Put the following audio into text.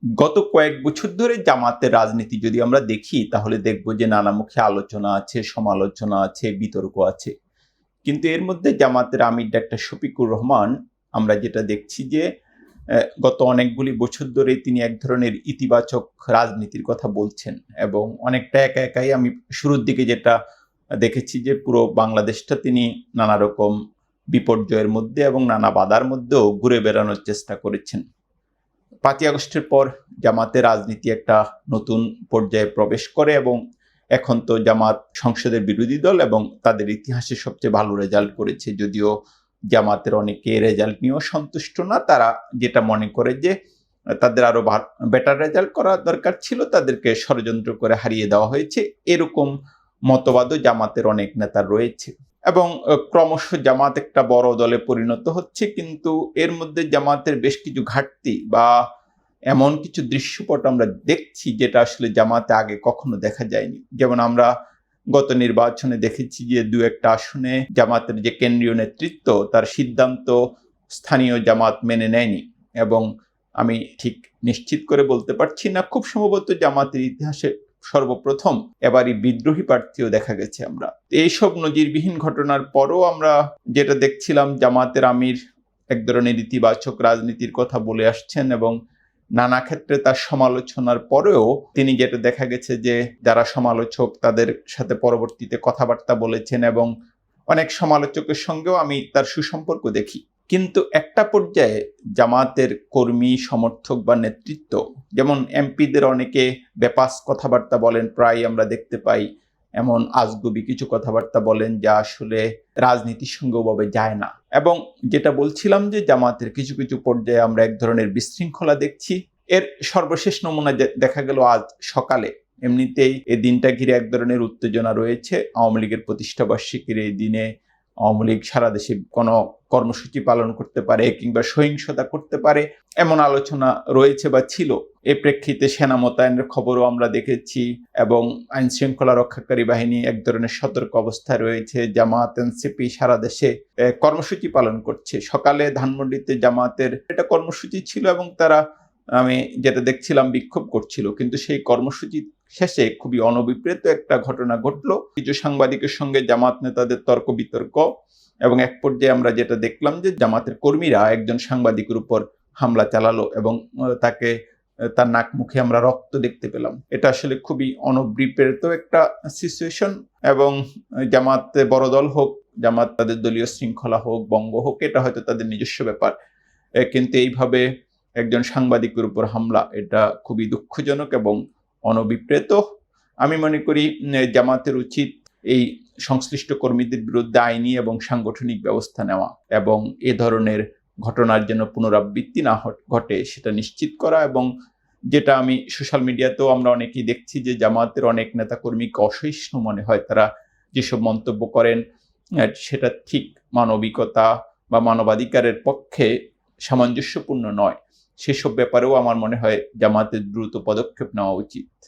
গত কয়েক বছর ধরে জামাতের রাজনীতি যদি আমরা দেখি তাহলে দেখব যে নানামুখী আলোচনা আছে, সমালোচনা আছে, বিতর্ক আছে। কিন্তু এর মধ্যে জামাতের আমির ডাক্তার শফিকুর রহমান আমরা যেটা দেখছি যে গত অনেকগুলি বছর ধরে তিনি এক ধরনের ইতিবাচক রাজনীতির কথা বলছেন এবং অনেকটা একা একাই আমি শুরুর দিকে যেটা দেখেছি যে পুরো বাংলাদেশটা তিনি নানা রকম বিপর্যয়ের মধ্যে এবং নানা বাধার মধ্যেও ঘুরে বেড়ানোর চেষ্টা করেছেন। ৫ই আগস্টের পর জামাতের রাজনীতি একটা নতুন পর্যায়ে প্রবেশ করে এবং এখন তো জামাত সংসদের বিরোধী দল এবং তাদের ইতিহাসে সবচেয়ে ভালো রেজাল্ট করেছে। যদিও জামাতের অনেকে রেজাল্ট নিয়েও সন্তুষ্ট না, তারা যেটা মনে করে যে তাদের আরো বেটার রেজাল্ট করা দরকার ছিল, তাদেরকে ষড়যন্ত্র করে হারিয়ে দেওয়া হয়েছে, এরকম মতবাদও জামাতের অনেক নেতার রয়েছে। এবং ক্রমশ জামাত একটা বড় দলে পরিণত হচ্ছে, কিন্তু এর মধ্যে জামাতের বেশ কিছু ঘাটতি বা এমন কিছু দৃশ্যপট আমরা দেখছি যেটা আসলে জামাতে আগে কখনো দেখা যায়নি। যেমন আমরা গত নির্বাচনে দেখেছি যে দু একটা আসনে জামাতের যে কেন্দ্রীয় নেতৃত্ব তার সিদ্ধান্ত স্থানীয় জামাত মেনে নেয়নি এবং আমি ঠিক নিশ্চিত করে বলতে পারছি না, খুব সম্ভবত জামাতের ইতিহাসে সর্বপ্রথম এবারই বিদ্রোহী প্রার্থীও দেখা গেছে। আমরা এইসব নজিরবিহীন ঘটনার পরও আমরা যেটা দেখছিলাম, জামাতের আমির এক ধরনের ইতিবাচক রাজনীতির কথা বলে আসছেন এবং নানা ক্ষেত্রে তার সমালোচনার পরেও তিনি যেটা দেখা গেছে যে যারা সমালোচক তাদের সাথে পরবর্তীতে কথাবার্তা বলেছেন এবং অনেক সমালোচকের সঙ্গেও আমি তার সুসম্পর্ক দেখি। কিন্তু একটা পর্যায়ে জামাতের কর্মী, সমর্থক বা নেতৃত্ব, যেমন এমপিদের অনেকে বেপাস কথাবার্তা বলেন, প্রায় আমরা দেখতে পাই এমন আজগুবি কিছু কথাবার্তা বলেন যা আসলে রাজনীতির সঙ্গে ওভাবে যায় না। এবং যেটা বলছিলাম যে জামাতের কিছু কিছু পর্যায়ে আমরা এক ধরনের বিশৃঙ্খলা দেখছি। এর সর্বশেষ নমুনা দেখা গেল আজ সকালে। এমনিতেই এই দিনটা ঘিরে এক ধরনের উত্তেজনা রয়েছে। আওয়ামী লীগের প্রতিষ্ঠাবার্ষিকীর এই দিনে আওয়ামী লীগ সারা দেশে কোনো কর্মসূচি পালন করতে পারে কিংবা সহিংসতা করতে পারে এমন আলোচনা রয়েছে বা ছিল। এ প্রেক্ষিতে সেনা মোতায়েনের খবরও আমরা দেখেছি এবং আইন শৃঙ্খলা রক্ষাকারী বাহিনী এক ধরনের সতর্ক অবস্থায় রয়েছে। জামাত, এনসিপি সারা দেশে কর্মসূচি পালন করছে। সকালে ধানমন্ডিতে জামাতের একটা কর্মসূচি ছিল এবং তারা, আমি যেটা দেখছিলাম, বিক্ষোভ করছিল, কিন্তু সেই কর্মসূচি শেষে খুবই অনভিপ্রেত একটা ঘটনা ঘটলো। কিছু সাংবাদিকের সঙ্গে জামাত নেতাদের তর্ক বিতর্ক এবং এক পর্যায়ে আমরা যেটা দেখলাম যে জামাতের কর্মীরা একজন সাংবাদিকের উপর হামলা চালালো এবং তাকে, তার নাক মুখে আমরা রক্ত দেখতে পেলাম। এটা আসলে খুবই অনভিপ্রেত একটা সিচুয়েশন এবং জামাত বড় দল হোক, জামাত তাদের দলীয় শৃঙ্খলা হোক, বঙ্গ হোক, এটা হয়তো তাদের নিজস্ব ব্যাপার, কিন্তু এইভাবে একজন সাংবাদিকের উপর হামলা, এটা খুবই দুঃখজনক এবং অনভিপ্রেত। আমি মনে করি জামাতের উচিত এই সংশ্লিষ্ট কর্মীদের বিরুদ্ধে আইনি এবং সাংগঠনিক ব্যবস্থা নেওয়া এবং এ ধরনের ঘটনার যেন পুনরাবৃত্তি না ঘটে সেটা নিশ্চিত করা। এবং যেটা আমি সোশ্যাল মিডিয়াতেও আমরা অনেকেই দেখছি যে জামাতের অনেক নেতাকর্মীকে অসহিষ্ণু মনে হয়, তারা যেসব মন্তব্য করেন সেটা ঠিক মানবিকতা বা মানবাধিকারের পক্ষে সামঞ্জস্যপূর্ণ নয়। সেসব ব্যাপারেও আমার মনে হয় জামাতের দ্রুত পদক্ষেপ নেওয়া উচিত।